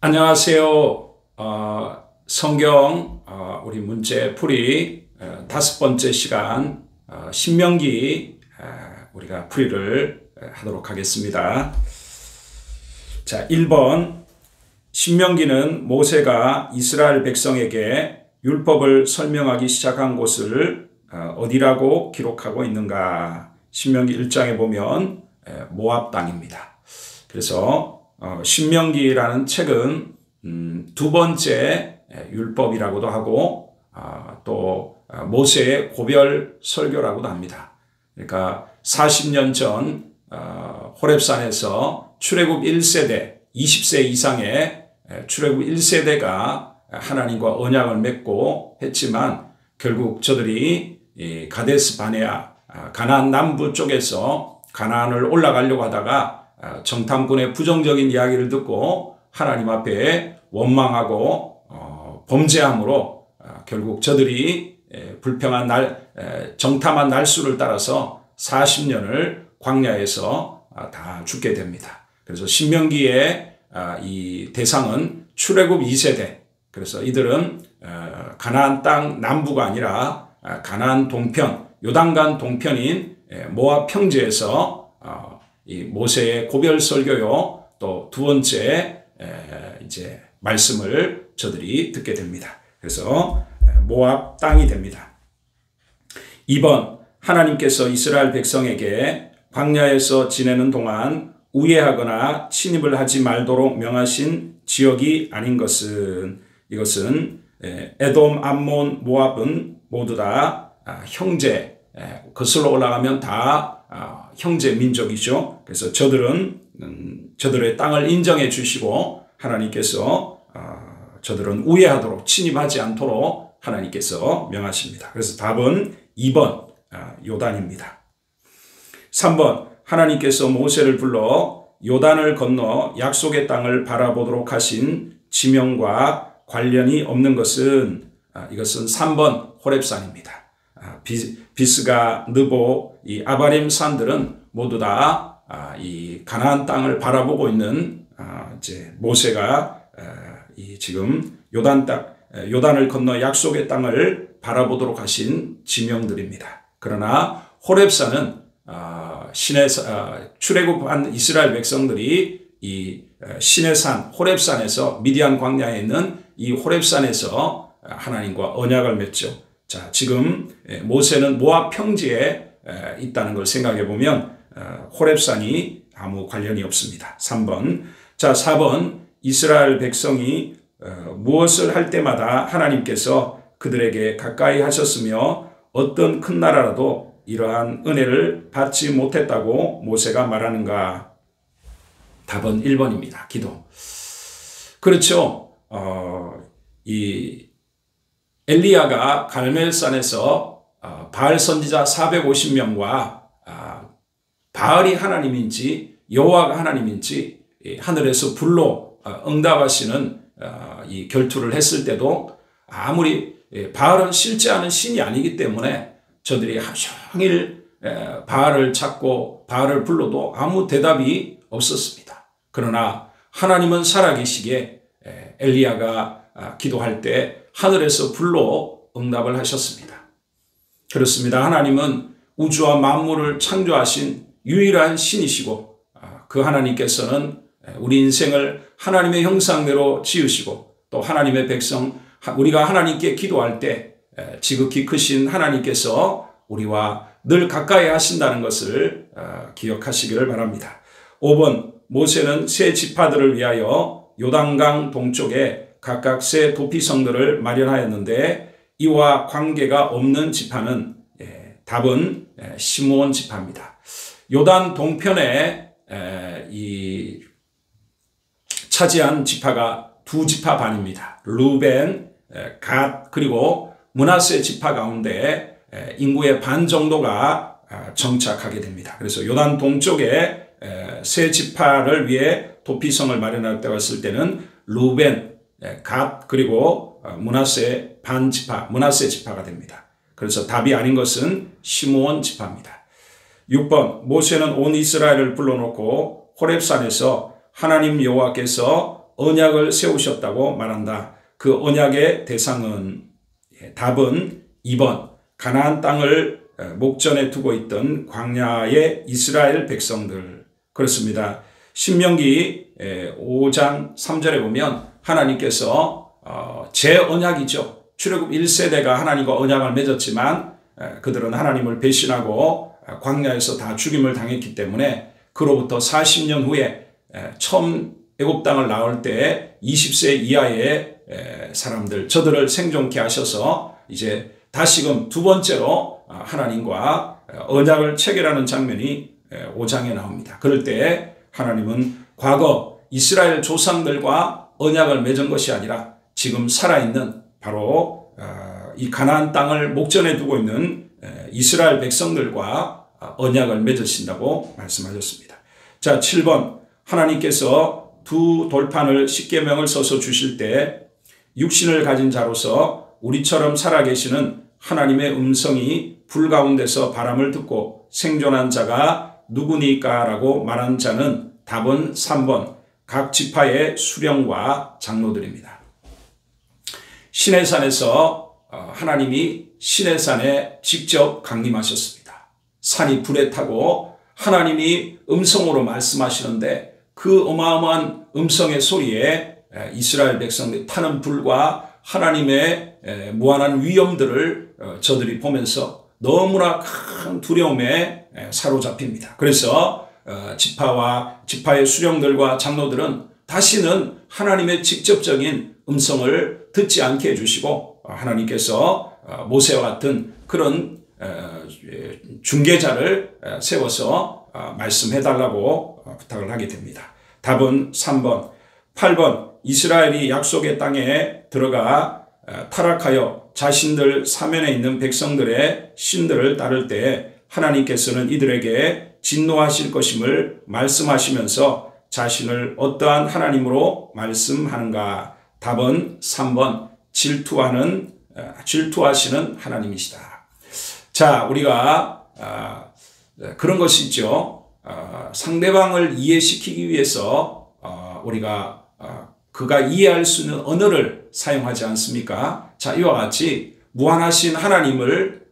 안녕하세요. 성경 우리 문제 풀이 다섯 번째 시간 신명기 우리가 풀이를 하도록 하겠습니다. 자, 1번 신명기는 모세가 이스라엘 백성에게 율법을 설명하기 시작한 곳을 어디라고 기록하고 있는가? 신명기 1장에 보면 모압 땅입니다. 그래서 신명기라는 책은 두 번째 율법이라고도 하고 또 모세의 고별 설교라고도 합니다. 그러니까 40년 전 호렙산에서 출애굽 1세대 20세 이상의 출애굽 1세대가 하나님과 언약을 맺고 했지만 결국 저들이 가데스 바네아 가나안 남부 쪽에서 가나안을 올라가려고 하다가 정탐꾼의 부정적인 이야기를 듣고 하나님 앞에 원망하고 범죄함으로 결국 저들이 불평한 정탐한 날수를 따라서 40년을 광야에서 다 죽게 됩니다. 그래서 신명기의 이 대상은 출애굽 2세대. 그래서 이들은 가나안 땅 남부가 아니라 가나안 동편, 요단강 동편인 모압 평지에서 이 모세의 고별 설교요 또 두 번째 이제 말씀을 저들이 듣게 됩니다. 그래서 모압 땅이 됩니다. 2번 하나님께서 이스라엘 백성에게 광야에서 지내는 동안 우회하거나 침입을 하지 말도록 명하신 지역이 아닌 것은 이것은 에돔, 암몬, 모압은 모두 다 형제 거슬러 올라가면 다 형제 민족이죠. 그래서 저들의 땅을 인정해 주시고 하나님께서 저들은 우회하도록 침입하지 않도록 하나님께서 명하십니다. 그래서 답은 2번 요단입니다. 3번 하나님께서 모세를 불러 요단을 건너 약속의 땅을 바라보도록 하신 지명과 관련이 없는 것은 이것은 3번 호렙산입니다. 비스가, 느보, 이 아바림 산들은 모두 다 이 가나안 땅을 바라보고 있는 이제 모세가 이 지금 요단을 건너 약속의 땅을 바라보도록 하신 지명들입니다. 그러나 호렙산은 출애굽한 이스라엘 백성들이 이 시내산 호렙산에서 미디안 광야에 있는 이 호렙산에서 하나님과 언약을 맺죠. 자, 지금 모세는 모압 평지에 있다는 걸 생각해 보면 호렙산이 아무 관련이 없습니다. 3번. 자, 4번. 이스라엘 백성이 무엇을 할 때마다 하나님께서 그들에게 가까이 하셨으며 어떤 큰 나라라도 이러한 은혜를 받지 못했다고 모세가 말하는가? 답은 1번입니다. 기도. 그렇죠. 이 엘리야가 갈멜산에서 바알 선지자 450명과 바알이 하나님인지 여호와가 하나님인지 하늘에서 불로 응답하시는 이 결투를 했을 때도 아무리 바알은 실제하는 신이 아니기 때문에 저들이 하루 종일 바알을 찾고 바알을 불러도 아무 대답이 없었습니다. 그러나 하나님은 살아계시기에 엘리야가 기도할 때 하늘에서 불로 응답을 하셨습니다. 그렇습니다. 하나님은 우주와 만물을 창조하신 유일한 신이시고 그 하나님께서는 우리 인생을 하나님의 형상대로 지으시고 또 하나님의 백성 우리가 하나님께 기도할 때 지극히 크신 하나님께서 우리와 늘 가까이 하신다는 것을 기억하시기를 바랍니다. 5번 모세는 세 지파들을 위하여 요단강 동쪽에 각각 세 도피성들을 마련하였는데 이와 관계가 없는 지파는 답은 시므온 지파입니다. 요단 동편에 이 차지한 지파가 두 지파 반입니다. 루벤, 갓 그리고 므낫세 지파 가운데 인구의 반 정도가 정착하게 됩니다. 그래서 요단 동쪽에 세 지파를 위해 도피성을 마련하였다고 했을 때는 루벤, 갓 그리고 므낫세 반지파, 므낫세 지파가 됩니다. 그래서 답이 아닌 것은 시므온 지파입니다. 6번 모세는 온 이스라엘을 불러놓고 호렙산에서 하나님 여호와께서 언약을 세우셨다고 말한다. 그 언약의 대상은 답은 2번 가나안 땅을 목전에 두고 있던 광야의 이스라엘 백성들. 그렇습니다. 신명기 5장 3절에 보면 하나님께서 재언약이죠. 출애굽 1세대가 하나님과 언약을 맺었지만 그들은 하나님을 배신하고 광야에서 다 죽임을 당했기 때문에 그로부터 40년 후에 처음 애굽 땅을 나올 때 20세 이하의 사람들 저들을 생존케 하셔서 이제 다시금 두 번째로 하나님과 언약을 체결하는 장면이 5장에 나옵니다. 그럴 때 하나님은 과거 이스라엘 조상들과 언약을 맺은 것이 아니라 지금 살아있는 바로 이 가나안 땅을 목전에 두고 있는 이스라엘 백성들과 언약을 맺으신다고 말씀하셨습니다. 자, 7번 하나님께서 두 돌판을 십계명을 써서 주실 때 육신을 가진 자로서 우리처럼 살아계시는 하나님의 음성이 불 가운데서 바람을 듣고 생존한 자가 누구니까 라고 말한 자는 답은 3번 각 지파의 수령과 장로들입니다. 시내산에서 하나님이 시내산에 직접 강림하셨습니다. 산이 불에 타고 하나님이 음성으로 말씀하시는데 그 어마어마한 음성의 소리에 이스라엘 백성들이 타는 불과 하나님의 무한한 위엄들을 저들이 보면서 너무나 큰 두려움에 사로잡힙니다. 그래서 지파의 수령들과 장로들은 다시는 하나님의 직접적인 음성을 듣지 않게 해주시고 하나님께서 모세와 같은 그런 중개자를 세워서 말씀해달라고 부탁을 하게 됩니다. 답은 3번. 8번 이스라엘이 약속의 땅에 들어가 타락하여 자신들 사면에 있는 백성들의 신들을 따를 때 하나님께서는 이들에게 진노하실 것임을 말씀하시면서 자신을 어떠한 하나님으로 말씀하는가? 답은 3번 질투하시는 하나님이시다. 자, 우리가 그런 것이 있죠. 상대방을 이해시키기 위해서 우리가 그가 이해할 수 있는 언어를 사용하지 않습니까? 자, 이와 같이 무한하신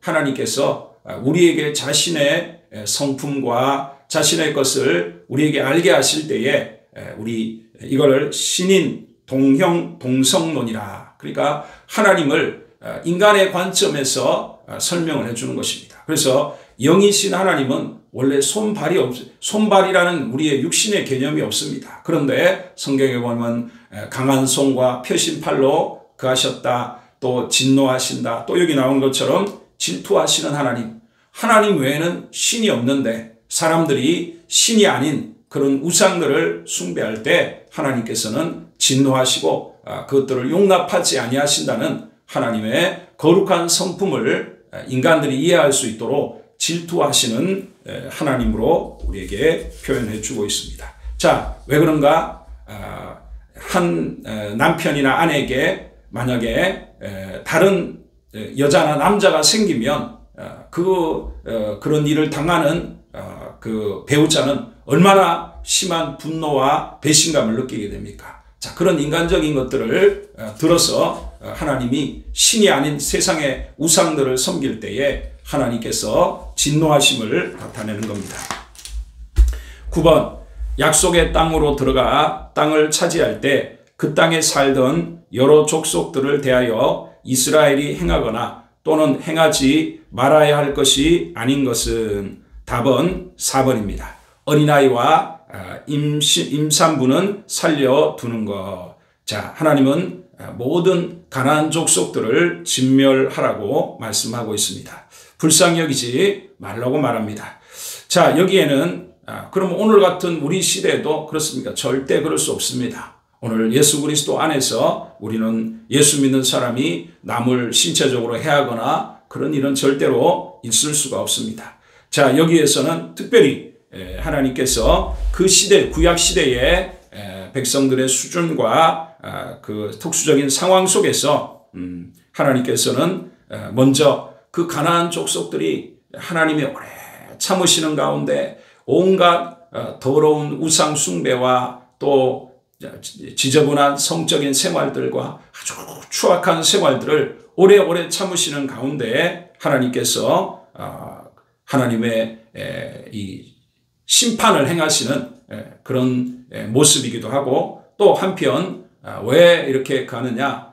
하나님께서 우리에게 자신의 성품과 자신의 것을 우리에게 알게 하실 때에 우리 이거를 신인 동형 동성론이라, 그러니까 하나님을 인간의 관점에서 설명을 해주는 것입니다. 그래서 영이신 하나님은 원래 손발이라는 우리의 육신의 개념이 없습니다. 그런데 성경에 보면 강한 손과 펴신 팔로 그하셨다, 또 진노하신다, 또 여기 나온 것처럼 질투하시는 하나님 외에는 신이 없는데 사람들이 신이 아닌 그런 우상들을 숭배할 때 하나님께서는 진노하시고 그것들을 용납하지 아니하신다는 하나님의 거룩한 성품을 인간들이 이해할 수 있도록 질투하시는 하나님으로 우리에게 표현해 주고 있습니다. 자, 왜 그런가? 한 남편이나 아내에게 만약에 다른 여자나 남자가 생기면 그런 일을 당하는 그 배우자는 얼마나 심한 분노와 배신감을 느끼게 됩니까? 자, 그런 인간적인 것들을 들어서 하나님이 신이 아닌 세상의 우상들을 섬길 때에 하나님께서 진노하심을 나타내는 겁니다. 9번 약속의 땅으로 들어가 땅을 차지할 때 그 땅에 살던 여러 족속들을 대하여 이스라엘이 행하거나 또는 행하지 말아야 할 것이 아닌 것은 답은 4번입니다. 어린아이와 임산부는 살려두는 것. 자, 하나님은 모든 가나안 족속들을 진멸하라고 말씀하고 있습니다. 불쌍히 여기지 말라고 말합니다. 자, 여기에는 그럼 오늘 같은 우리 시대에도 그렇습니까? 절대 그럴 수 없습니다. 오늘 예수 그리스도 안에서 우리는 예수 믿는 사람이 남을 신체적으로 해하거나 그런 일은 절대로 있을 수가 없습니다. 자, 여기에서는 특별히 하나님께서 그 시대, 구약 시대의 백성들의 수준과 그 특수적인 상황 속에서 하나님께서는 먼저 그 가나안 족속들이 하나님의 오래 참으시는 가운데 온갖 더러운 우상 숭배와 또 지저분한 성적인 생활들과 아주 추악한 생활들을 오래오래 참으시는 가운데 하나님께서 하나님의 이 심판을 행하시는 그런 모습이기도 하고, 또 한편 왜 이렇게 가느냐,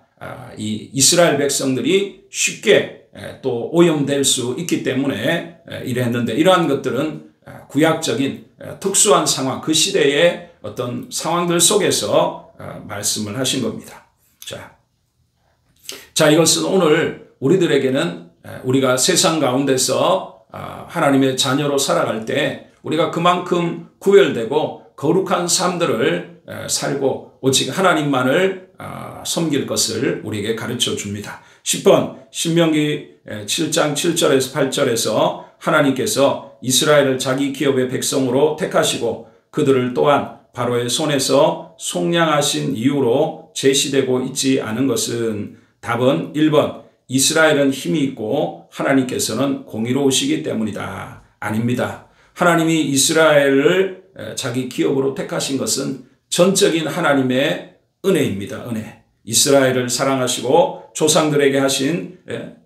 이 이스라엘 백성들이 쉽게 또 오염될 수 있기 때문에 이랬는데, 이러한 것들은 구약적인 특수한 상황, 그 시대의 어떤 상황들 속에서 말씀을 하신 겁니다. 자, 이것은 오늘 우리들에게는 우리가 세상 가운데서 하나님의 자녀로 살아갈 때 우리가 그만큼 구별되고 거룩한 삶들을 살고 오직 하나님만을 섬길 것을 우리에게 가르쳐 줍니다. 10번 신명기 7장 7절에서 8절에서 하나님께서 이스라엘을 자기 기업의 백성으로 택하시고 그들을 또한 바로의 손에서 속량하신 이유로 제시되고 있지 않은 것은, 답은 1번 이스라엘은 힘이 있고 하나님께서는 공의로우시기 때문이다. 아닙니다. 하나님이 이스라엘을 자기 기업으로 택하신 것은 전적인 하나님의 은혜입니다. 은혜. 이스라엘을 사랑하시고 조상들에게 하신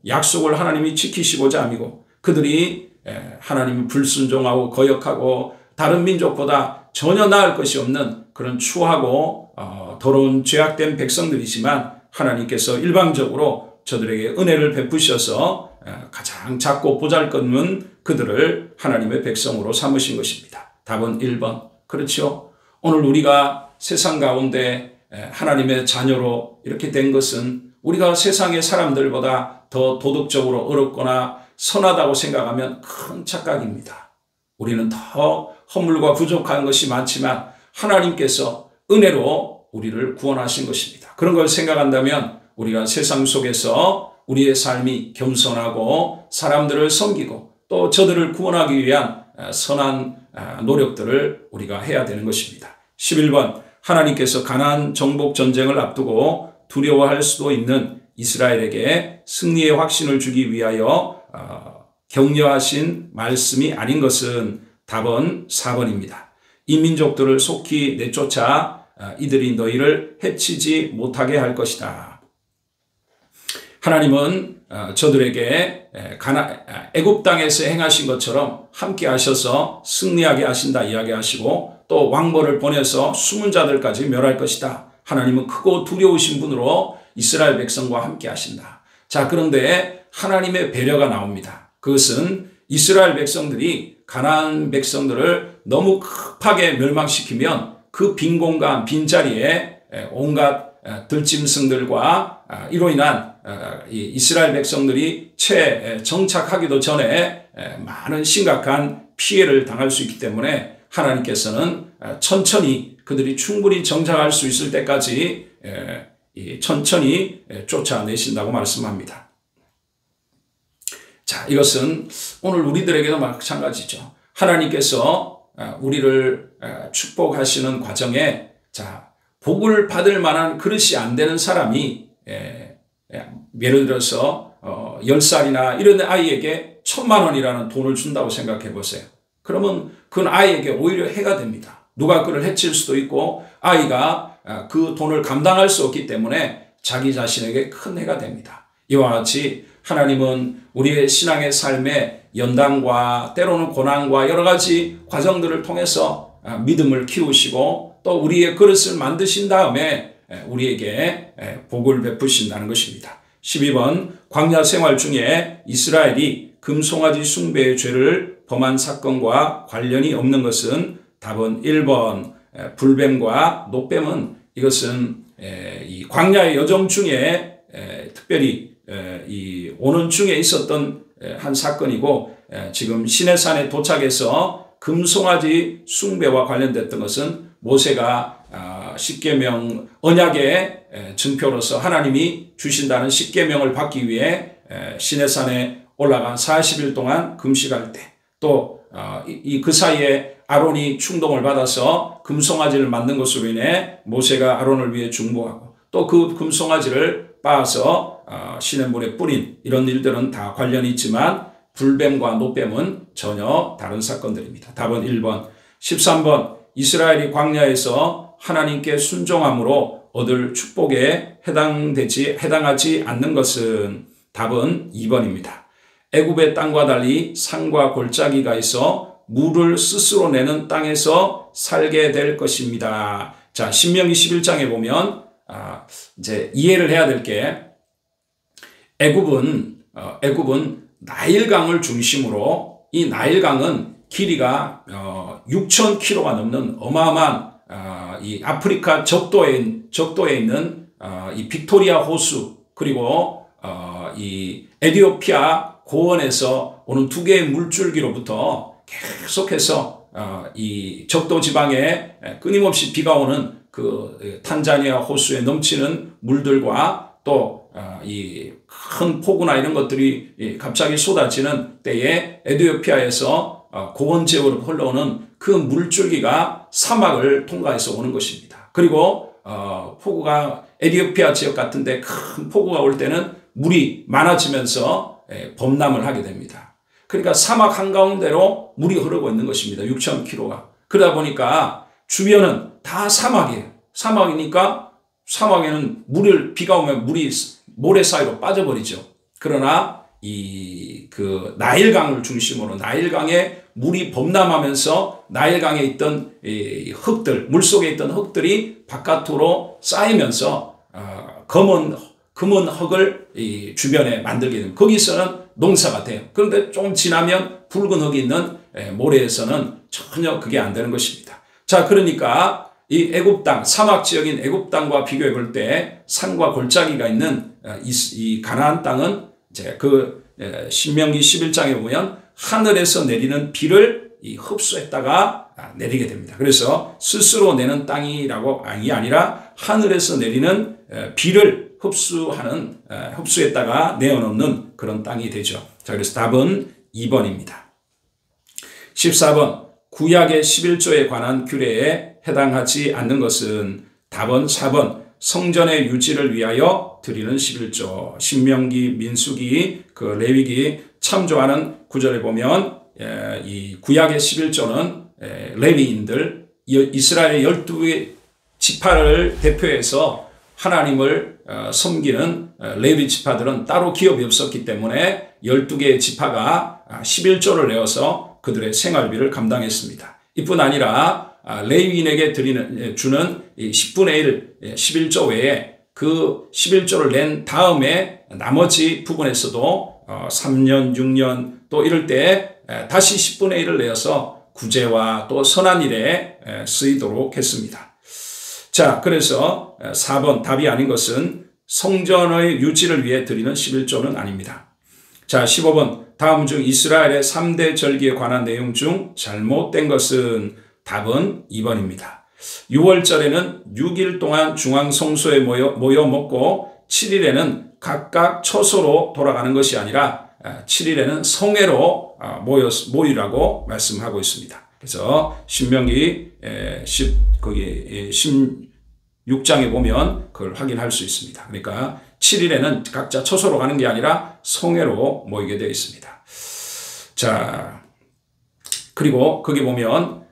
약속을 하나님이 지키시고자 함이고, 그들이 하나님을 불순종하고 거역하고 다른 민족보다 전혀 나을 것이 없는 그런 추하고 더러운 죄악된 백성들이지만, 하나님께서 일방적으로 저들에게 은혜를 베푸셔서 가장 작고 보잘것없는 그들을 하나님의 백성으로 삼으신 것입니다. 답은 1번. 그렇죠. 오늘 우리가 세상 가운데 하나님의 자녀로 이렇게 된 것은 우리가 세상의 사람들보다 더 도덕적으로 어렵거나 선하다고 생각하면 큰 착각입니다. 우리는 더 허물과 부족한 것이 많지만 하나님께서 은혜로 우리를 구원하신 것입니다. 그런 걸 생각한다면 우리가 세상 속에서 우리의 삶이 겸손하고 사람들을 섬기고 또 저들을 구원하기 위한 선한 노력들을 우리가 해야 되는 것입니다. 11번 하나님께서 가나안 정복 전쟁을 앞두고 두려워할 수도 있는 이스라엘에게 승리의 확신을 주기 위하여 격려하신 말씀이 아닌 것은, 답은 4번입니다. 이 민족들을 속히 내쫓아 이들이 너희를 해치지 못하게 할 것이다. 하나님은 저들에게 애굽 땅에서 행하신 것처럼 함께 하셔서 승리하게 하신다 이야기하시고, 또 왕벌을 보내서 숨은 자들까지 멸할 것이다. 하나님은 크고 두려우신 분으로 이스라엘 백성과 함께 하신다. 자, 그런데 하나님의 배려가 나옵니다. 그것은 이스라엘 백성들이 가나안 백성들을 너무 급하게 멸망시키면 그 빈 공간, 빈자리에 온갖 들짐승들과 이로 인한 이스라엘 백성들이 채 정착하기도 전에 많은 심각한 피해를 당할 수 있기 때문에 하나님께서는 천천히 그들이 충분히 정착할 수 있을 때까지 천천히 쫓아내신다고 말씀합니다. 자, 이것은 오늘 우리들에게도 마찬가지죠. 하나님께서 우리를 축복하시는 과정에 복을 받을 만한 그릇이 안 되는 사람이 예를 들어서 10살이나 이런 아이에게 1,000만 원이라는 돈을 준다고 생각해 보세요. 그러면 그건 아이에게 오히려 해가 됩니다. 누가 그를 해칠 수도 있고 아이가 그 돈을 감당할 수 없기 때문에 자기 자신에게 큰 해가 됩니다. 이와 같이 하나님은 우리의 신앙의 삶에 연단과 때로는 고난과 여러 가지 과정들을 통해서 믿음을 키우시고 또 우리의 그릇을 만드신 다음에 우리에게 복을 베푸신다는 것입니다. 12번 광야 생활 중에 이스라엘이 금송아지 숭배의 죄를 범한 사건과 관련이 없는 것은, 답은 1번 불뱀과 노뱀은 이것은 이 광야의 여정 중에 특별히 이 오는 중에 있었던 한 사건이고, 지금 시내산에 도착해서 금송아지 숭배와 관련됐던 것은 모세가 십계명 언약의 증표로서 하나님이 주신다는 십계명을 받기 위해 시내산에 올라간 40일 동안 금식할 때, 또 그 사이에 아론이 충동을 받아서 금송아지를 만든 것으로 인해 모세가 아론을 위해 중보하고, 또 그 금송아지를 빻아서 시냇물에 뿌린 이런 일들은 다 관련이 있지만 불뱀과 노뱀은 전혀 다른 사건들입니다. 답은 1번. 13번 이스라엘이 광야에서 하나님께 순종함으로 얻을 축복에 해당하지 않는 것은 답은 2번입니다. 애굽의 땅과 달리 산과 골짜기가 있어 물을 스스로 내는 땅에서 살게 될 것입니다. 자, 신명기 11장에 보면 이제 이해를 해야 될 게 애굽은 나일강을 중심으로 이 나일강은 길이가 6,000km가 넘는 어마어마한 이 아프리카 적도에 있는 이 빅토리아 호수 그리고 이 에티오피아 고원에서 오는 두 개의 물줄기로부터 계속해서 이 적도 지방에 끊임없이 비가 오는 그 탄자니아 호수에 넘치는 물들과 또 이 큰 폭우나 이런 것들이 갑자기 쏟아지는 때에 에티오피아에서 고원 지역으로 흘러오는 그 물줄기가 사막을 통과해서 오는 것입니다. 그리고 폭우가 에티오피아 지역 같은데 큰 폭우가 올 때는 물이 많아지면서 범람을 하게 됩니다. 그러니까 사막 한가운데로 물이 흐르고 있는 것입니다. 6,000km가. 그러다 보니까 주변은 다 사막이에요. 사막이니까 사막에는 비가 오면 물이 모래 사이로 빠져버리죠. 그러나 그 나일강을 중심으로 나일강에 물이 범람하면서 나일강에 있던 이 흙들, 물속에 있던 흙들이 바깥으로 쌓이면서 금은 흙을 이 주변에 만들게 됩니다. 거기서는 농사가 돼요. 그런데 좀 지나면 붉은 흙이 있는 모래에서는 전혀 그게 안 되는 것입니다. 자, 그러니까 이 애굽 땅, 사막 지역인 애굽 땅과 비교해 볼 때 산과 골짜기가 있는 이 가나안 땅은 이제 그 신명기 11장에 보면 하늘에서 내리는 비를 흡수했다가 내리게 됩니다. 그래서 스스로 내는 땅이라고 아니라 하늘에서 내리는 비를 흡수했다가 내어놓는 그런 땅이 되죠. 자, 그래서 답은 2번입니다. 14번 구약의 11조에 관한 규례에 해당하지 않는 것은 답은 4번 성전의 유지를 위하여 드리는 11조. 신명기, 민수기, 그 레위기 참 좋아하는 구절에 보면 이 구약의 11조는 레위인들 이스라엘의 12개 지파를 대표해서 하나님을 섬기는 레위 지파들은 따로 기업이 없었기 때문에 12개의 지파가 11조를 내어서 그들의 생활비를 감당했습니다. 이뿐 아니라 레위인에게 주는 10분의 1, 11조 외에 그 11조를 낸 다음에 나머지 부분에서도 3년, 6년 또 이럴 때 다시 10분의 1을 내어서 구제와 또 선한 일에 쓰이도록 했습니다. 자, 그래서 4번 답이 아닌 것은 성전의 유지를 위해 드리는 11조는 아닙니다. 자, 15번 다음 중 이스라엘의 3대 절기에 관한 내용 중 잘못된 것은 답은 2번입니다. 6월절에는 6일 동안 중앙성소에 모여 먹고 7일에는 각각 처소로 돌아가는 것이 아니라 7일에는 성회로 모이라고 말씀하고 있습니다. 그래서 신명기 16장에 보면 그걸 확인할 수 있습니다. 그러니까 7일에는 각자 처소로 가는 게 아니라 성회로 모이게 되어 있습니다. 자, 그리고 거기 보면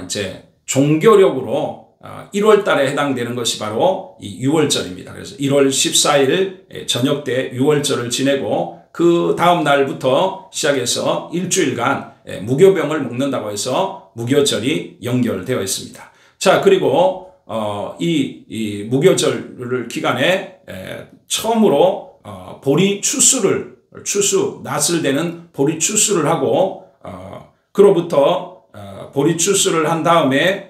이제 종교력으로 1월 달에 해당되는 것이 바로 이 6월절입니다. 그래서 1월 14일 저녁 때 6월절을 지내고 그 다음 날부터 시작해서 일주일간 무교병을 먹는다고 해서 무교절이 연결되어 있습니다. 자, 그리고 이 무교절 기간에 처음으로 보리 낫을 대는 보리 추수를 하고 그로부터 보리 추수를 한 다음에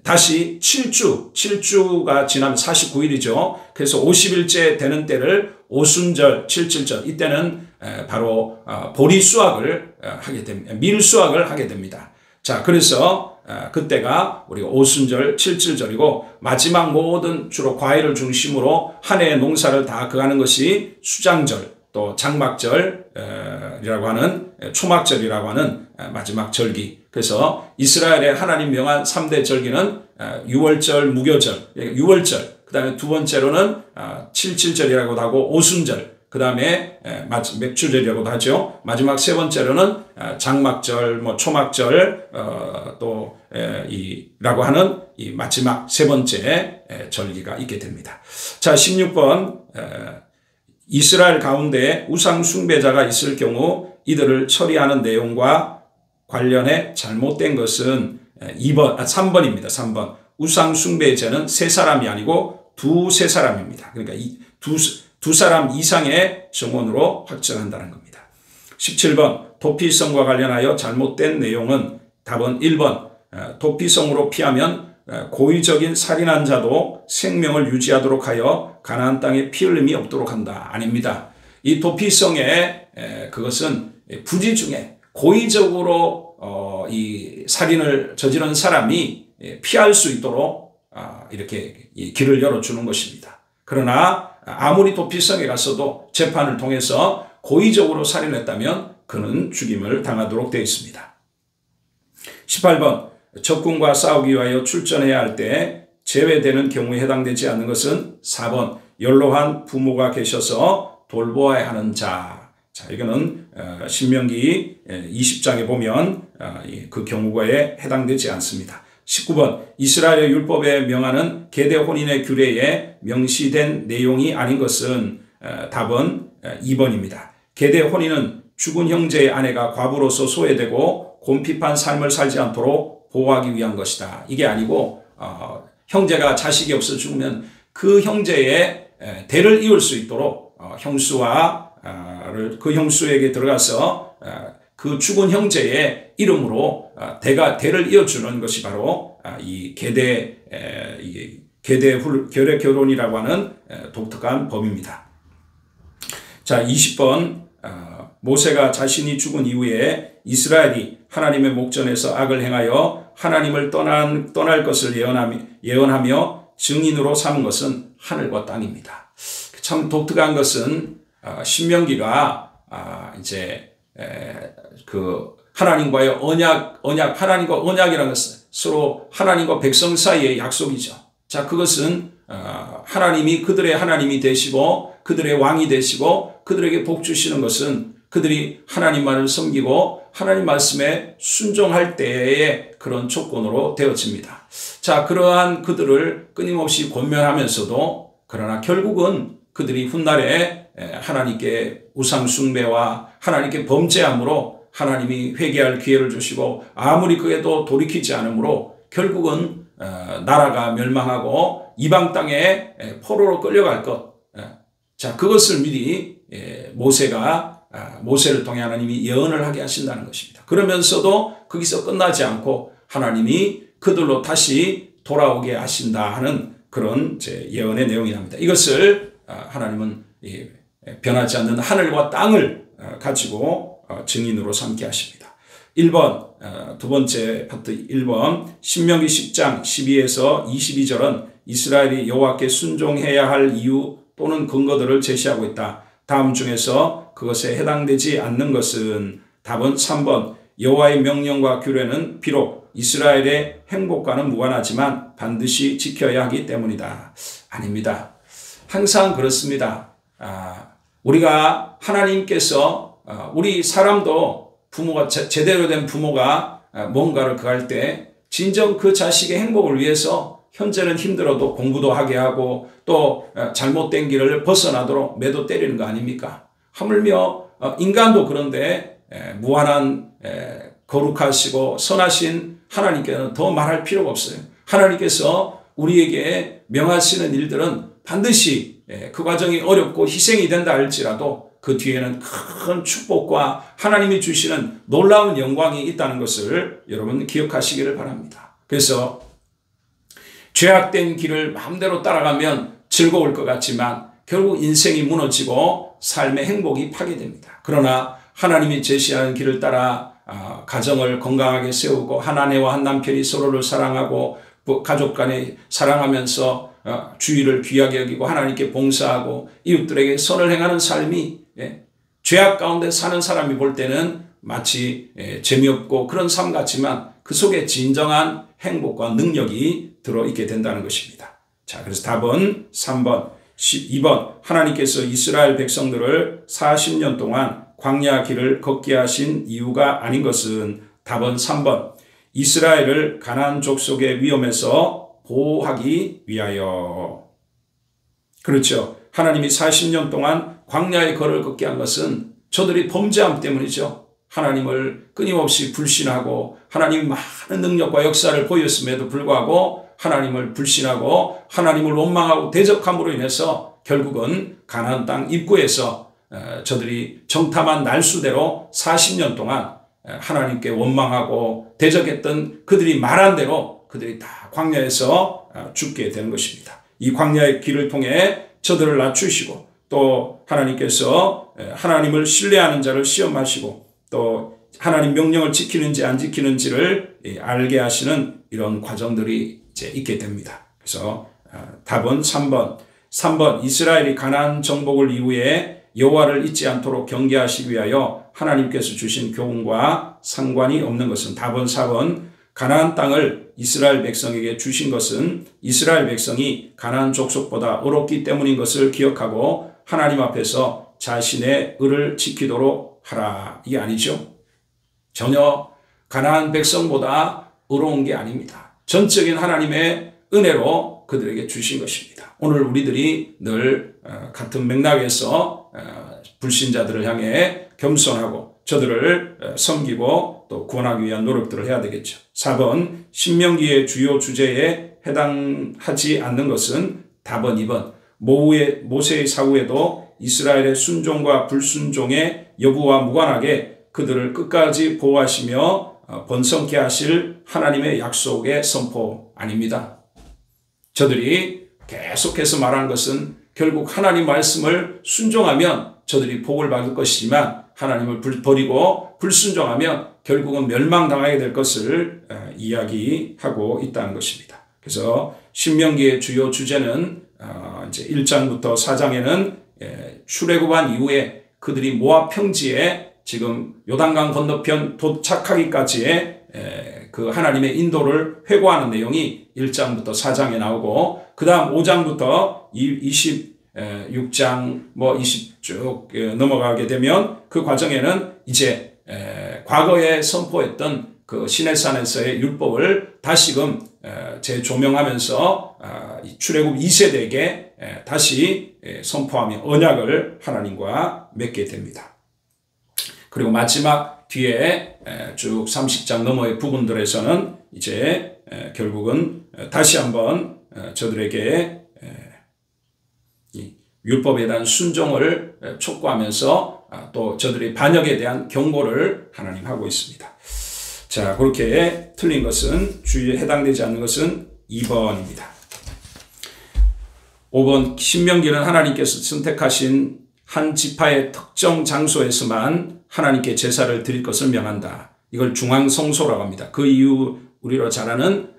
다시 7주가 지나면 49일이죠. 그래서 50일째 되는 때를 오순절, 7.7절 이때는 바로 보리 수확을 하게 됩니다. 밀 수확을 하게 됩니다. 자, 그래서 그때가 우리 오순절, 7.7절이고 마지막 모든 주로 과일을 중심으로 한 해의 농사를 다 그하는 것이 수장절 또 장막절이라고 하는 초막절이라고 하는 마지막 절기. 그래서 이스라엘의 하나님 명한 3대 절기는 6월절, 무교절, 6월절, 그 다음에 두 번째로는 7.7절이라고도 하고 오순절, 그 다음에 맥주절이라고도 하죠. 마지막 세 번째로는 장막절, 초막절, 라고 하는 이 마지막 세 번째 절기가 있게 됩니다. 자, 16번, 이스라엘 가운데 우상 숭배자가 있을 경우 이들을 처리하는 내용과 관련해 잘못된 것은 3번입니다. 3번. 우상 숭배자는 세 사람이 아니고 두세 사람입니다. 그러니까 두 사람 이상의 정원으로 확정한다는 겁니다. 17번, 도피성과 관련하여 잘못된 내용은 답은 1번, 도피성으로 피하면 고의적인 살인한 자도 생명을 유지하도록 하여 가나안 땅에 피 흘림이 없도록 한다. 아닙니다. 이 도피성에 그것은 부지 중에 고의적으로 이 살인을 저지른 사람이 피할 수 있도록 이렇게 길을 열어주는 것입니다. 그러나 아무리 도피성에 갔어도 재판을 통해서 고의적으로 살인했다면 그는 죽임을 당하도록 되어 있습니다. 18번, 적군과 싸우기 위하여 출전해야 할 때 제외되는 경우에 해당되지 않는 것은 4번, 연로한 부모가 계셔서 돌보아야 하는 자. 자, 이거는 신명기 20장에 보면 그 경우에 해당되지 않습니다. 19번, 이스라엘의 율법에 명하는 계대 혼인의 규례에 명시된 내용이 아닌 것은 답은 2번입니다. 계대 혼인은 죽은 형제의 아내가 과부로서 소외되고 곰핍한 삶을 살지 않도록 보호하기 위한 것이다. 이게 아니고 형제가 자식이 없어 죽으면 그 형제의 대를 이을 수 있도록 형수와 그 형수에게 들어가서 그 죽은 형제의 이름으로 대를 이어주는 것이 바로 이 계대 결혼이라고 하는 독특한 법입니다. 자, 20번, 모세가 자신이 죽은 이후에 이스라엘이 하나님의 목전에서 악을 행하여 하나님을 떠날 것을 예언하며 증인으로 삼은 것은 하늘과 땅입니다. 참 독특한 것은 신명기가 이제 그 하나님과의 하나님과 언약이라는 것은 서로 하나님과 백성 사이의 약속이죠. 자, 그것은 하나님이 그들의 하나님이 되시고 그들의 왕이 되시고 그들에게 복 주시는 것은 그들이 하나님 말을 섬기고 하나님 말씀에 순종할 때의 그런 조건으로 되어집니다. 자, 그러한 그들을 끊임없이 권면하면서도 그러나 결국은 그들이 훗날에 하나님께 우상 숭배와 하나님께 범죄함으로 하나님이 회개할 기회를 주시고 아무리 그에도 돌이키지 않으므로 결국은 나라가 멸망하고 이방 땅에 포로로 끌려갈 것. 자, 그것을 미리 모세를 통해 하나님이 예언을 하게 하신다는 것입니다. 그러면서도 거기서 끝나지 않고 하나님이 그들로 다시 돌아오게 하신다 하는 그런 예언의 내용이 납니다. 이것을 하나님은 변하지 않는 하늘과 땅을 가지고 증인으로 삼게 하십니다. 1번, 두 번째 파트 1번, 신명기 10장 12에서 22절은 이스라엘이 여호와께 순종해야 할 이유 또는 근거들을 제시하고 있다. 다음 중에서 그것에 해당되지 않는 것은 답은 3번, 여호와의 명령과 규례는 비록 이스라엘의 행복과는 무관하지만 반드시 지켜야 하기 때문이다. 아닙니다. 항상 그렇습니다. 우리가 하나님께서 우리 사람도 부모가 제대로 된 부모가 뭔가를 할 때 진정 그 자식의 행복을 위해서 현재는 힘들어도 공부도 하게 하고 또 잘못된 길을 벗어나도록 매도 때리는 거 아닙니까? 하물며 인간도 그런데 무한한 거룩하시고 선하신 하나님께는 더 말할 필요가 없어요. 하나님께서 우리에게 명하시는 일들은 반드시 그 과정이 어렵고 희생이 된다 할지라도 그 뒤에는 큰 축복과 하나님이 주시는 놀라운 영광이 있다는 것을 여러분 기억하시기를 바랍니다. 그래서 죄악된 길을 마음대로 따라가면 즐거울 것 같지만 결국 인생이 무너지고 삶의 행복이 파괴됩니다. 그러나 하나님이 제시하는 길을 따라 가정을 건강하게 세우고 한 아내와 한 남편이 서로를 사랑하고 가족 간에 사랑하면서 주의를 귀하게 여기고 하나님께 봉사하고 이웃들에게 선을 행하는 삶이 죄악 가운데 사는 사람이 볼 때는 마치 재미없고 그런 삶 같지만 그 속에 진정한 행복과 능력이 들어있게 된다는 것입니다. 자, 그래서 답은 3번, 12번 하나님께서 이스라엘 백성들을 40년 동안 광야 길을 걷게 하신 이유가 아닌 것은 답은 3번 이스라엘을 가나안 족속의 위험에서 보호하기 위하여. 그렇죠. 하나님이 40년 동안 광야의 걸을 걷게 한 것은 저들이 범죄함 때문이죠. 하나님을 끊임없이 불신하고 하나님 많은 능력과 역사를 보였음에도 불구하고 하나님을 불신하고 하나님을 원망하고 대적함으로 인해서 결국은 가나안 땅 입구에서 저들이 정탐한 날수대로 40년 동안 하나님께 원망하고 대적했던 그들이 말한 대로 그들이 다 광야에서 죽게 되는 것입니다. 이 광야의 길을 통해 저들을 낮추시고 또 하나님께서 하나님을 신뢰하는 자를 시험하시고 또 하나님 명령을 지키는지 안 지키는지를 알게 하시는 이런 과정들이 이제 있게 됩니다. 그래서 답은 3번 이스라엘이 가나안 정복을 이후에 여호와를 잊지 않도록 경계하시기 위하여 하나님께서 주신 교훈과 상관이 없는 것은 답은 4번 가나안 땅을 이스라엘 백성에게 주신 것은 이스라엘 백성이 가나안 족속보다 어렵기 때문인 것을 기억하고 하나님 앞에서 자신의 의를 지키도록 하라. 이게 아니죠. 전혀 가나안 백성보다 어려운 게 아닙니다. 전적인 하나님의 은혜로 그들에게 주신 것입니다. 오늘 우리들이 늘 같은 맥락에서 불신자들을 향해 겸손하고 저들을 섬기고 또 구원하기 위한 노력들을 해야 되겠죠. 4번 신명기의 주요 주제에 해당하지 않는 것은 답은 2번 모세의 사후에도 이스라엘의 순종과 불순종의 여부와 무관하게 그들을 끝까지 보호하시며 번성케 하실 하나님의 약속의 선포 아닙니다. 저들이 계속해서 말하는 것은 결국 하나님 말씀을 순종하면 저들이 복을 받을 것이지만 하나님을 버리고 불순종하면 결국은 멸망당하게 될 것을 이야기하고 있다는 것입니다. 그래서 신명기의 주요 주제는 이제 1장부터 4장에는 출애굽한 이후에 그들이 모압 평지에 지금 요단강 건너편 도착하기까지의 그 하나님의 인도를 회고하는 내용이 1장부터 4장에 나오고 그 다음 5장부터 26장 20 쭉 넘어가게 되면 그 과정에는 이제 과거에 선포했던 그 시내산에서의 율법을 다시금 재조명하면서 출애굽 2세대에게 다시 선포하며 언약을 하나님과 맺게 됩니다. 그리고 마지막 뒤에 쭉 30장 너머의 부분들에서는 이제 결국은 다시 한번 저들에게 이 율법에 대한 순종을 촉구하면서 또 저들의 반역에 대한 경고를 하나님 하고 있습니다. 자, 그렇게 틀린 것은 주의에 해당되지 않는 것은 2번입니다. 5번 신명기는 하나님께서 선택하신 한 지파의 특정 장소에서만 하나님께 제사를 드릴 것을 명한다. 이걸 중앙성소라고 합니다. 그 이유 우리로 잘 아는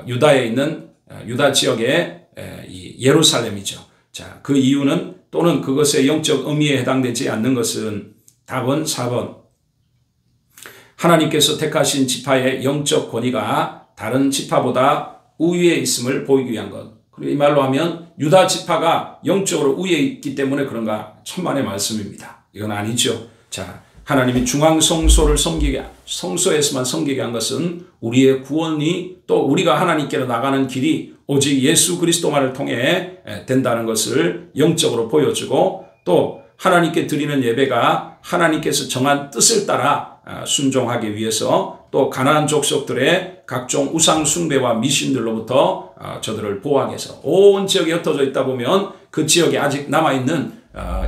유다에 있는 유다 지역의 예루살렘이죠. 자, 그 이유는 또는 그것의 영적 의미에 해당되지 않는 것은 답은 4번. 하나님께서 택하신 지파의 영적 권위가 다른 지파보다 우위에 있음을 보이기 위한 것. 그리고 이 말로 하면 유다 지파가 영적으로 우위에 있기 때문에 그런가 천만의 말씀입니다. 이건 아니죠. 자, 하나님이 중앙성소를 성소에서만 섬기게 한 것은 우리의 구원이 또 우리가 하나님께로 나가는 길이 오직 예수 그리스도만을 통해 된다는 것을 영적으로 보여주고 또 하나님께 드리는 예배가 하나님께서 정한 뜻을 따라 순종하기 위해서 또 가나안 족속들의 각종 우상 숭배와 미신들로부터 저들을 보호하기 위해서 온 지역에 흩어져 있다 보면 그 지역에 아직 남아있는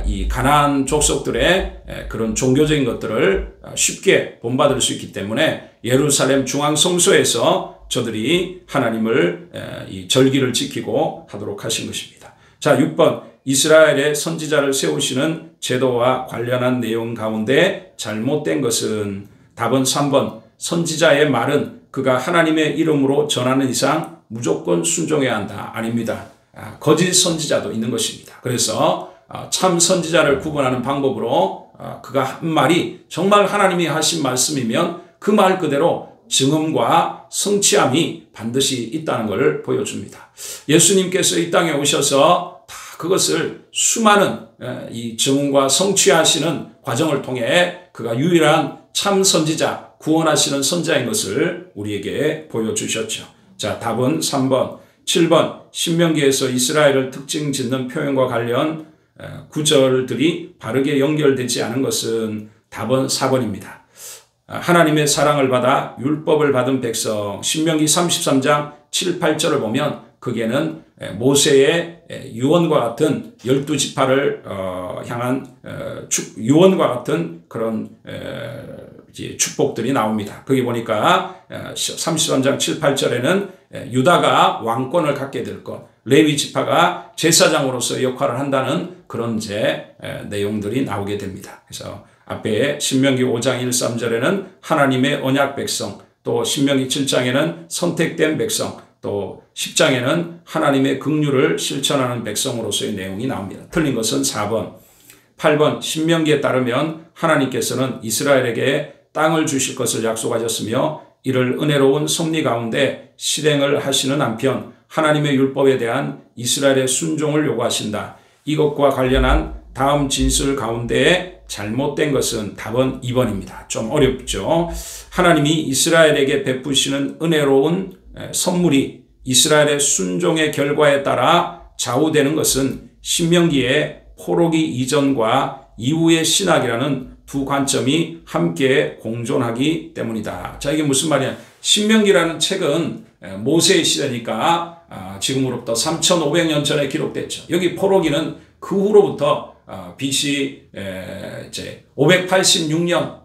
이 가나안 족속들의 그런 종교적인 것들을 쉽게 본받을 수 있기 때문에 예루살렘 중앙성소에서 저들이 하나님을 이 절기를 지키고 하도록 하신 것입니다. 자, 6번 이스라엘의 선지자를 세우시는 제도와 관련한 내용 가운데 잘못된 것은 답은 3번 선지자의 말은 그가 하나님의 이름으로 전하는 이상 무조건 순종해야 한다. 아닙니다. 거짓 선지자도 있는 것입니다. 그래서 참 선지자를 구분하는 방법으로 그가 한 말이 정말 하나님이 하신 말씀이면 그 말 그대로 증언과 성취함이 반드시 있다는 것을 보여줍니다. 예수님께서 이 땅에 오셔서 다 그것을 수많은 이 증언과 성취하시는 과정을 통해 그가 유일한 참 선지자, 구원하시는 선자인 것을 우리에게 보여주셨죠. 자, 답은 3번, 7번 신명기에서 이스라엘을 특징 짓는 표현과 관련 구절들이 바르게 연결되지 않은 것은 답은 4번입니다. 하나님의 사랑을 받아 율법을 받은 백성, 신명기 33장 7, 8절을 보면 거기에는 모세의 유언과 같은 12지파를 향한 유언과 같은 그런 축복들이 나옵니다. 거기 보니까 33장 7, 8절에는 유다가 왕권을 갖게 될 것, 레위 지파가 제사장으로서 역할을 한다는 그런 내용들이 나오게 됩니다. 그래서 앞에 신명기 5장 1, 3절에는 하나님의 언약 백성, 또 신명기 7장에는 선택된 백성, 또 10장에는 하나님의 긍휼을 실천하는 백성으로서의 내용이 나옵니다. 틀린 것은 4번. 8번 신명기에 따르면 하나님께서는 이스라엘에게 땅을 주실 것을 약속하셨으며 이를 은혜로운 섭리 가운데 실행을 하시는 한편 하나님의 율법에 대한 이스라엘의 순종을 요구하신다. 이것과 관련한 다음 진술 가운데 잘못된 것은 답은 2번입니다. 좀 어렵죠. 하나님이 이스라엘에게 베푸시는 은혜로운 선물이 이스라엘의 순종의 결과에 따라 좌우되는 것은 신명기의 포로기 이전과 이후의 신학이라는 두 관점이 함께 공존하기 때문이다. 자, 이게 무슨 말이냐. 신명기라는 책은 모세의 시대니까 지금으로부터 3,500년 전에 기록됐죠. 여기 포로기는 그 후로부터 BC 이제 586년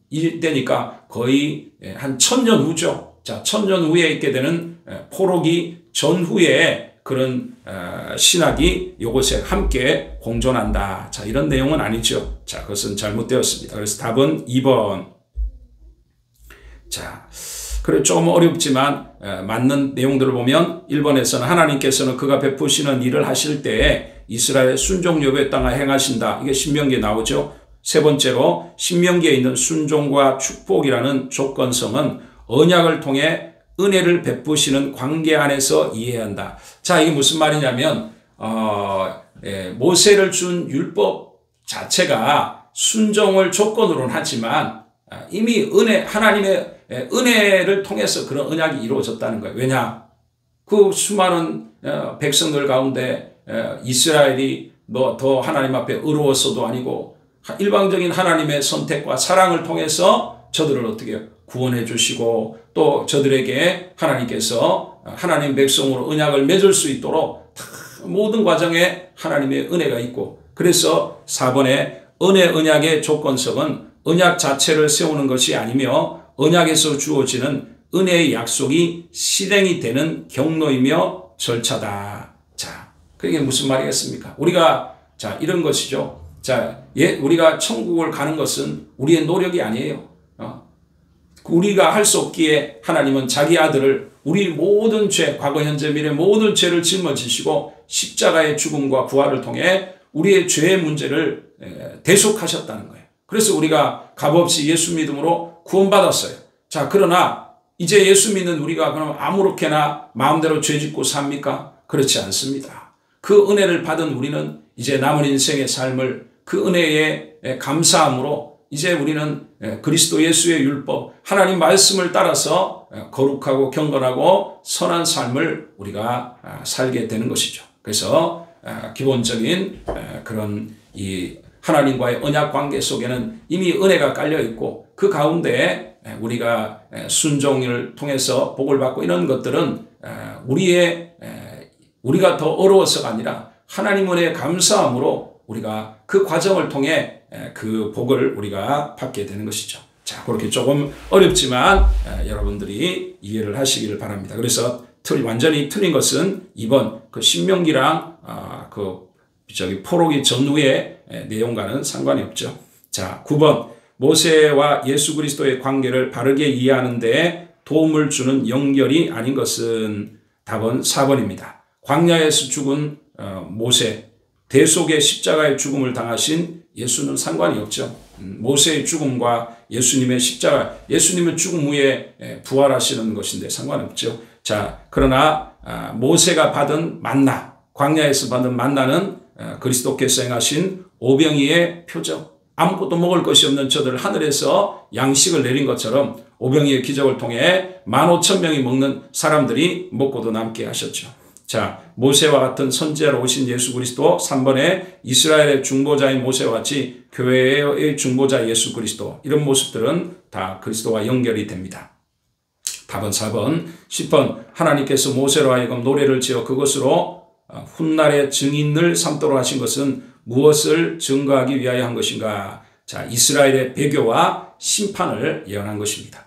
이때니까 거의 한 1000년 후죠. 자, 1000년 후에 있게 되는 포로기 전후에 그런 신학이 이것에 함께 공존한다. 자, 이런 내용은 아니죠. 자, 그것은 잘못되었습니다. 그래서 답은 2번. 자, 그래 좀 어렵지만 맞는 내용들을 보면 1번에서는 하나님께서는 그가 베푸시는 일을 하실 때에 이스라엘의 순종 여부에 따라 행하신다. 이게 신명기에 나오죠. 세 번째로 신명기에 있는 순종과 축복이라는 조건성은 언약을 통해 은혜를 베푸시는 관계 안에서 이해해야 한다. 자, 이게 무슨 말이냐면 모세를 준 율법 자체가 순종을 조건으로는 하지만 이미 하나님의 은혜를 통해서 그런 언약이 이루어졌다는 거예요. 왜냐? 그 수많은 백성들 가운데 이스라엘이 더 하나님 앞에 의로웠어도 아니고 일방적인 하나님의 선택과 사랑을 통해서 저들을 어떻게 해요? 구원해 주시고 또 저들에게 하나님께서 하나님 백성으로 언약을 맺을 수 있도록 모든 과정에 하나님의 은혜가 있고 그래서 4번에 은혜 언약의 조건성은 언약 자체를 세우는 것이 아니며 언약에서 주어지는 은혜의 약속이 실행이 되는 경로이며 절차다. 자, 그게 무슨 말이겠습니까? 우리가 이런 것이죠. 자, 우리가 천국을 가는 것은 우리의 노력이 아니에요. 우리가 할 수 없기에 하나님은 자기 아들을 우리 모든 죄, 과거, 현재, 미래 모든 죄를 짊어지시고 십자가의 죽음과 부활을 통해 우리의 죄의 문제를 대속하셨다는 거예요. 그래서 우리가 값없이 예수 믿음으로 구원받았어요. 자, 그러나 이제 예수 믿는 우리가 그럼 아무렇게나 마음대로 죄 짓고 삽니까? 그렇지 않습니다. 그 은혜를 받은 우리는 이제 남은 인생의 삶을 그 은혜에 감사함으로 이제 우리는 그리스도 예수의 율법, 하나님 말씀을 따라서 거룩하고 경건하고 선한 삶을 우리가 살게 되는 것이죠. 그래서 기본적인 그런 이 하나님과의 언약 관계 속에는 이미 은혜가 깔려 있고 그 가운데 우리가 순종을 통해서 복을 받고 이런 것들은 우리가 더 어려워서가 아니라 하나님 은혜에 감사함으로 우리가 그 과정을 통해 그 복을 우리가 받게 되는 것이죠. 자, 그렇게 조금 어렵지만 여러분들이 이해를 하시기를 바랍니다. 그래서 완전히 틀린 것은 2번 그 신명기랑 포로기 전후의 내용과는 상관이 없죠. 자, 9번 모세와 예수 그리스도의 관계를 바르게 이해하는 데 도움을 주는 연결이 아닌 것은 답은 4번입니다. 광야에서 죽은 모세, 대속의 십자가의 죽음을 당하신 예수는 상관이 없죠. 모세의 죽음과 예수님의 십자가, 예수님은 죽음 후에 부활하시는 것인데 상관없죠. 자, 그러나 모세가 받은 만나, 광야에서 받은 만나는 그리스도께서 행하신 오병이의 표적, 아무것도 먹을 것이 없는 저들 하늘에서 양식을 내린 것처럼 오병이의 기적을 통해 15,000명이 먹는 사람들이 먹고도 남게 하셨죠. 자, 모세와 같은 선지자로 오신 예수 그리스도, 3번에 이스라엘의 중보자인 모세와 같이 교회의 중보자 예수 그리스도, 이런 모습들은 다 그리스도와 연결이 됩니다. 답은 4번. 10번, 하나님께서 모세로 하여금 노래를 지어 그것으로 훗날의 증인을 삼도록 하신 것은 무엇을 증거하기 위하여 한 것인가? 자, 이스라엘의 배교와 심판을 예언한 것입니다.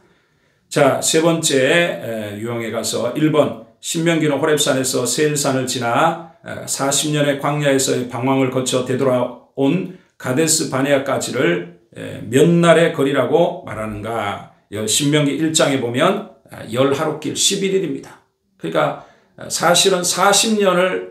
자, 세 번째 유형에 가서 1번, 신명기는 호렙산에서 세일산을 지나 40년의 광야에서의 방황을 거쳐 되돌아온 가데스 바네아까지를 몇 날의 거리라고 말하는가? 신명기 1장에 보면 열하루길 11일입니다. 그러니까 사실은 40년을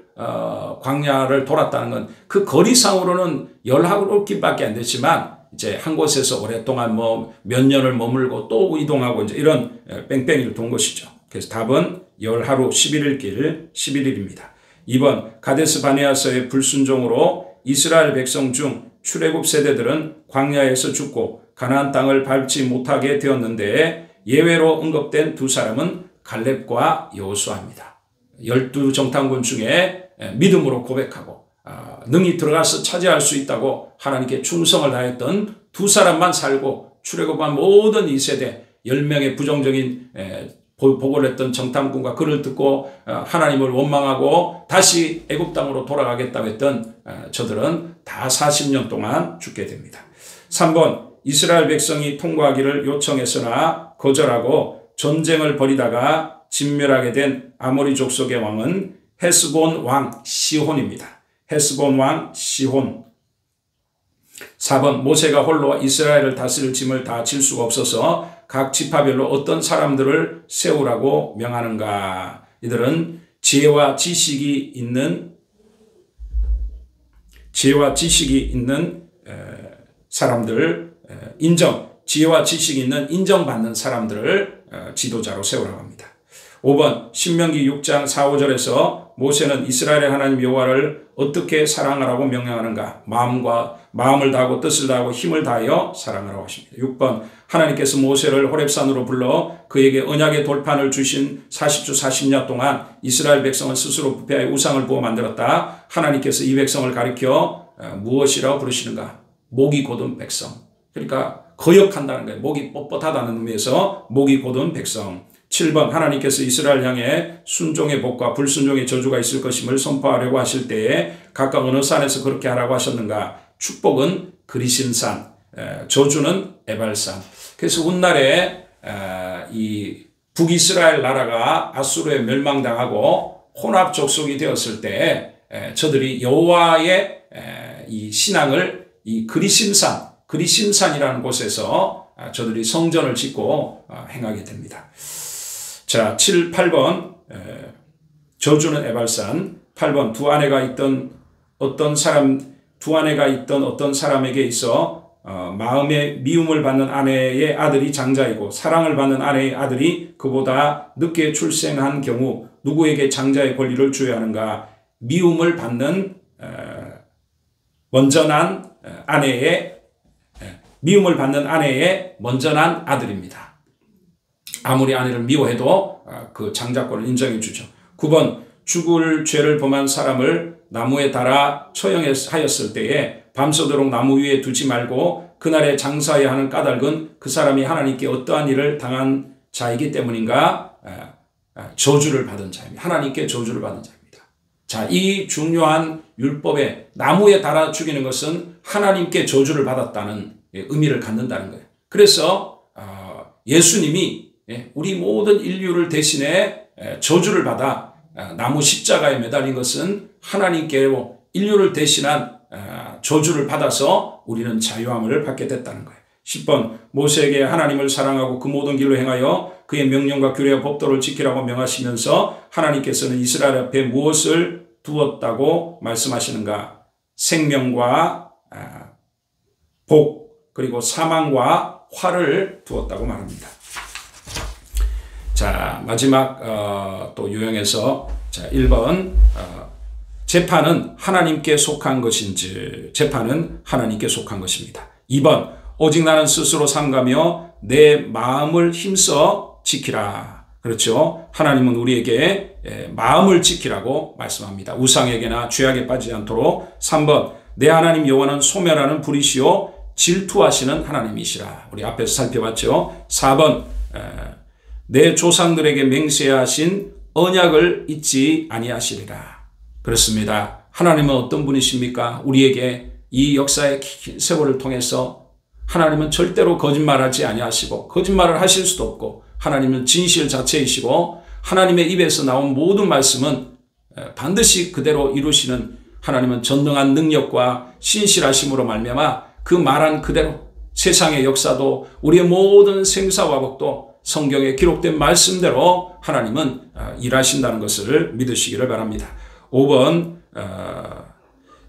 광야를 돌았다는 건 그 거리상으로는 열하루길밖에 안 됐지만 이제 한 곳에서 오랫동안 몇 년을 머물고 또 이동하고 이제 이런 뺑뺑이를 돈 것이죠. 그래서 답은 열하루 11일길 11일입니다. 2번, 가데스 바네아서의 불순종으로 이스라엘 백성 중 출애굽 세대들은 광야에서 죽고 가나안 땅을 밟지 못하게 되었는데 예외로 언급된 두 사람은 갈렙과 여호수아입니다. 12정탐꾼 중에 믿음으로 고백하고 능히 들어가서 차지할 수 있다고 하나님께 충성을 다했던 두 사람만 살고 출애굽한 모든 2세대 10명의 부정적인 보고를 했던 정탐꾼과 그를 듣고 하나님을 원망하고 다시 애굽 땅으로 돌아가겠다고 했던 저들은 다 40년 동안 죽게 됩니다. 3번, 이스라엘 백성이 통과하기를 요청했으나 거절하고 전쟁을 벌이다가 진멸하게 된 아모리 족속의 왕은 헤스본 왕 시혼입니다. 헤스본 왕 시혼. 4번, 모세가 홀로 이스라엘을 다스릴 짐을 다 질 수가 없어서 각 지파별로 어떤 사람들을 세우라고 명하는가? 이들은 지혜와 지식이 있는 사람들, 지혜와 지식이 있는 인정받는 사람들을 지도자로 세우라고 합니다. 5번, 신명기 6장 4, 5절에서 모세는 이스라엘의 하나님 여호와를 어떻게 사랑하라고 명령하는가? 마음을 다하고 뜻을 다하고 힘을 다하여 사랑하라고 하십니다. 6번, 하나님께서 모세를 호렙산으로 불러 그에게 언약의 돌판을 주신 40주 40년 동안 이스라엘 백성은 스스로 부패하여 우상을 부어 만들었다. 하나님께서 이 백성을 가리켜 무엇이라고 부르시는가? 목이 곧은 백성. 그러니까 거역한다는 거예요. 목이 뻣뻣하다는 의미에서 목이 곧은 백성. 7번, 하나님께서 이스라엘 향해 순종의 복과 불순종의 저주가 있을 것임을 선포하려고 하실 때에 각각 어느 산에서 그렇게 하라고 하셨는가? 축복은 그리신산, 저주는 에발산. 그래서 훗날에 이 북이스라엘 나라가 아수르에 멸망당하고 혼합 족속이 되었을 때 저들이 여호와의 이 신앙을 이 그리신산이라는 곳에서 저들이 성전을 짓고 행하게 됩니다. 자, 7, 8번 저주는 에발산. 8번, 두 아내가 있던 어떤 사람에게 있어 마음의 미움을 받는 아내의 아들이 장자이고 사랑을 받는 아내의 아들이 그보다 늦게 출생한 경우 누구에게 장자의 권리를 주어야 하는가? 미움을 받는 먼저 난 아내의 먼저 난 아들입니다. 아무리 아내를 미워해도 그 장자권을 인정해 주죠. 9번, 죽을 죄를 범한 사람을 나무에 달아 처형하였을 때에 밤새도록 나무 위에 두지 말고 그날에 장사해야 하는 까닭은 그 사람이 하나님께 어떠한 일을 당한 자이기 때문인가? 저주를 받은 자입니다. 하나님께 저주를 받은 자입니다. 자, 이 중요한 율법에 나무에 달아 죽이는 것은 하나님께 저주를 받았다는 의미를 갖는다는 거예요. 그래서 예수님이 우리 모든 인류를 대신해 저주를 받아 나무 십자가에 매달린 것은 하나님께로 인류를 대신한 저주를 받아서 우리는 자유함을 받게 됐다는 거예요. 10번, 모세에게 하나님을 사랑하고 그 모든 길로 행하여 그의 명령과 규례와 법도를 지키라고 명하시면서 하나님께서는 이스라엘 앞에 무엇을 두었다고 말씀하시는가? 생명과 복, 그리고 사망과 화를 두었다고 말합니다. 자, 마지막 또 유형에서 자, 1번 재판은 하나님께 속한 것인지, 재판은 하나님께 속한 것입니다. 2번, 오직 나는 스스로 삼가며 내 마음을 힘써 지키라. 그렇죠. 하나님은 우리에게 마음을 지키라고 말씀합니다. 우상에게나 죄악에 빠지지 않도록. 3번, 내 하나님 여호와는 소멸하는 불이시요 질투하시는 하나님이시라. 우리 앞에서 살펴봤죠. 4번, 내 조상들에게 맹세하신 언약을 잊지 아니하시리라. 그렇습니다. 하나님은 어떤 분이십니까? 우리에게 이 역사의 긴 세월을 통해서 하나님은 절대로 거짓말하지 아니하시고 거짓말을 하실 수도 없고 하나님은 진실 자체이시고 하나님의 입에서 나온 모든 말씀은 반드시 그대로 이루시는 하나님은 전능한 능력과 신실하심으로 말미암아 그 말한 그대로 세상의 역사도 우리의 모든 생사화복도 성경에 기록된 말씀대로 하나님은 일하신다는 것을 믿으시기를 바랍니다. 5번,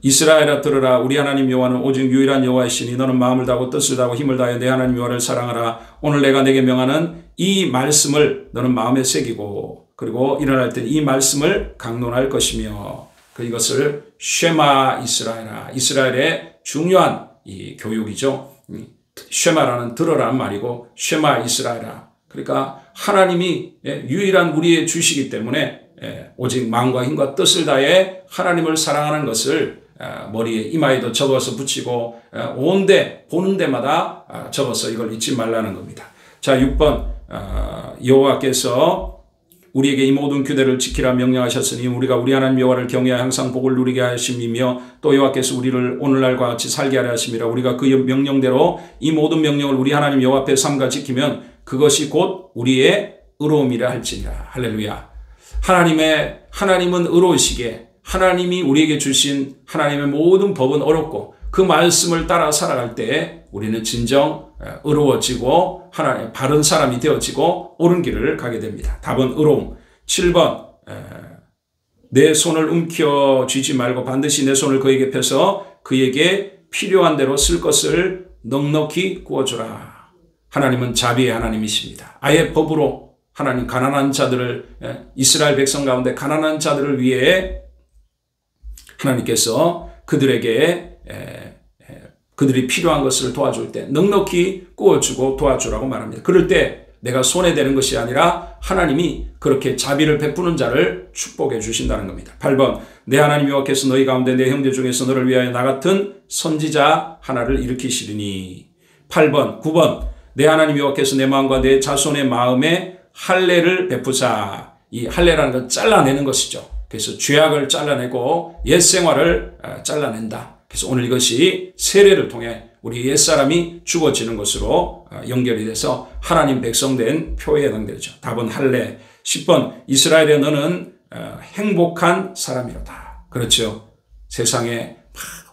이스라엘아 들으라. 우리 하나님 여호와는 오직 유일한 여호와이시니 너는 마음을 다하고 뜻을 다하고 힘을 다하여 내 하나님 여호와를 사랑하라. 오늘 내가 내게 명하는 이 말씀을 너는 마음에 새기고 그리고 일어날 때 이 말씀을 강론할 것이며 이것을 쉐마 이스라엘아. 이스라엘의 중요한 이 교육이죠. 쉐마라는 들으라는 말이고 쉐마 이스라엘아. 그러니까 하나님이 유일한 우리의 주시기 때문에 오직 마음과 힘과 뜻을 다해 하나님을 사랑하는 것을 머리에 이마에도 적어서 붙이고 온데 보는 데마다 적어서 이걸 잊지 말라는 겁니다. 자, 6번, 여호와께서 우리에게 이 모든 규례를 지키라 명령하셨으니 우리가 우리 하나님 여호와를 경외하여 항상 복을 누리게 하심이며 또 여호와께서 우리를 오늘날과 같이 살게 하려 하심이라. 우리가 그 명령대로 이 모든 명령을 우리 하나님 여호와 앞에 삼가 지키면 그것이 곧 우리의 의로움이라 할지니라. 할렐루야. 하나님은 의로우시기에 하나님이 우리에게 주신 하나님의 모든 법은 어렵고 그 말씀을 따라 살아갈 때 우리는 진정 의로워지고 하나님 바른 사람이 되어지고 옳은 길을 가게 됩니다. 답은 의로움. 7번, 내 손을 움켜 쥐지 말고 반드시 내 손을 그에게 펴서 그에게 필요한 대로 쓸 것을 넉넉히 구워주라. 하나님은 자비의 하나님이십니다. 아예 법으로 하나님 가난한 자들을, 이스라엘 백성 가운데 가난한 자들을 위해 하나님께서 그들에게 그들이 필요한 것을 도와줄 때 넉넉히 구워주고 도와주라고 말합니다. 그럴 때 내가 손해되는 것이 아니라 하나님이 그렇게 자비를 베푸는 자를 축복해 주신다는 겁니다. 8번, 내 하나님 여호와께서 너희 가운데 내 형제 중에서 너를 위하여 나 같은 선지자 하나를 일으키시리니. 8번, 9번, 내 하나님 여호와께서 내 마음과 내 자손의 마음에 할례를 베푸사. 이 할례라는 건 잘라내는 것이죠. 그래서 죄악을 잘라내고 옛생활을 잘라낸다. 그래서 오늘 이것이 세례를 통해 우리 옛사람이 죽어지는 것으로 연결이 돼서 하나님 백성된 표에 해당되죠. 답은 할례. 10번, 이스라엘에 너는 행복한 사람이로다. 그렇죠. 세상에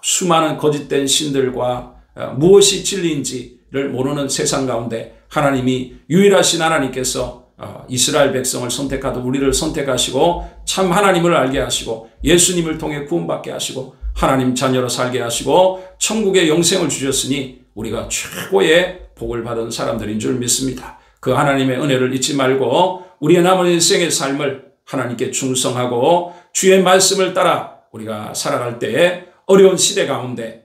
수많은 거짓된 신들과 무엇이 진리인지를 모르는 세상 가운데 하나님이 유일하신 하나님께서 이스라엘 백성을 선택하듯 우리를 선택하시고 참 하나님을 알게 하시고 예수님을 통해 구원받게 하시고 하나님 자녀로 살게 하시고 천국의 영생을 주셨으니 우리가 최고의 복을 받은 사람들인 줄 믿습니다. 그 하나님의 은혜를 잊지 말고 우리의 남은 인생의 삶을 하나님께 충성하고 주의 말씀을 따라 우리가 살아갈 때에 어려운 시대 가운데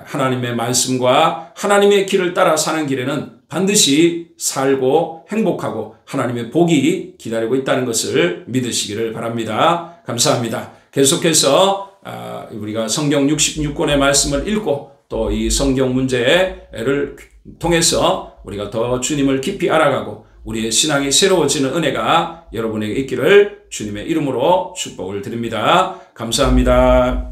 하나님의 말씀과 하나님의 길을 따라 사는 길에는 반드시 살고 행복하고 하나님의 복이 기다리고 있다는 것을 믿으시기를 바랍니다. 감사합니다. 계속해서 우리가 성경 66권의 말씀을 읽고 또 이 성경 문제를 통해서 우리가 더 주님을 깊이 알아가고 우리의 신앙이 새로워지는 은혜가 여러분에게 있기를 주님의 이름으로 축복을 드립니다. 감사합니다.